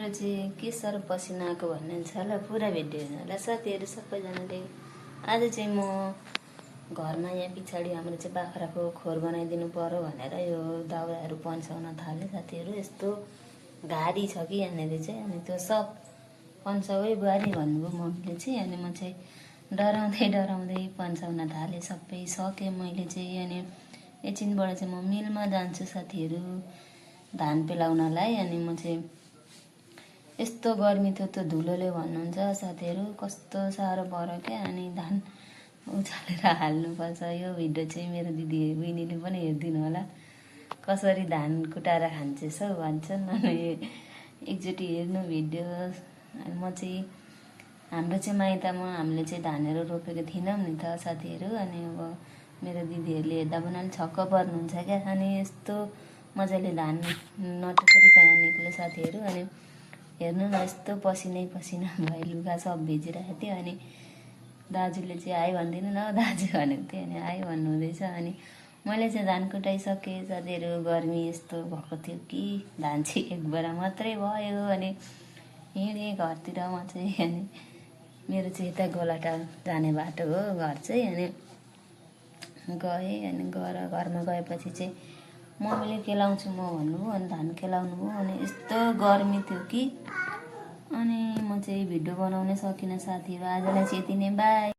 मेरो चाहिँ के साह्रो पसिना आएको भन्ने छ ल पुरा भिडियो हेर्नु होला साथीहरू सबैजनाले। आज चाहिँ म घरमा यहाँ पछाडि हाम्रो चाहिँ बाख्राको खोर बनाइदिनु पर्यो भनेर यो दाउराहरू पन्साउन थालेँ साथीहरू। यस्तो घारी छ कि यहाँनिर चाहिँ, अनि त्यो सब पन्साउै बुहारी भन्नुभयो मम्मीले चाहिँ। अनि म चाहिँ डराउँदै पन्साउन थालेँ, सबै सकेँ मैले चाहिँ। अनि एकछिनबाट चाहिँ म मिलमा जान्छु साथीहरू धान पेलाउनलाई। अनि म चाहिँ यस्तो गर्मी थियो, त्यो धुलोले भन्नुहुन्छ साथीहरू कस्तो साह्रो पऱ्यो क्या। अनि धान उचालेर हाल्नुपर्छ। यो भिडियो चाहिँ मेरो दिदी बहिनीले पनि हेरिदिनु होला, कसरी धान कुटाएर खान्छस् हौ भन्छन्। अनि एकचोटि हेर्नु भिडियो। अनि म चाहिँ हाम्रो चाहिँ माइतमा हामीले चाहिँ धानहरू रोपेको थिएनौँ नि त साथीहरू। अनि अब मेरो दिदीहरूले हेर्दा पनि अलिक छक्क पर्नुहुन्छ क्या। अनि यस्तो मजाले धान नटुक्रिकन निक्ल्यो साथीहरू। अनि हेर्नु न यस्तो पसिना भयो, लुगा सब भिजिरहेको थियो। अनि दाजुले चाहिँ आइ भनिदिनु न दाजु भनेको थियो, अनि आइ भन्नुहुँदैछ। अनि मैले चाहिँ धान कुटाइसकेँ साथीहरू। गर्मी यस्तो भएको थियो कि धान चाहिँ एक बेला मात्रै भयो। अनि हिँडेँ घरतिर म चाहिँ। अनि मेरो चाहिँ यता गोलाटार जाने बाटो हो घर चाहिँ। अनि गएँ, अनि गएर घरमा गएपछि चाहिँ मम्मीले केलाउँछु म भन्नुभयो। अनि धान केलाउनु भयो। अनि यस्तो गर्मी थियो कि अनि म चाहिँ भिडियो बनाउनै सकिनँ साथीहरू। आजलाई चाहिँ यति नै, बाई।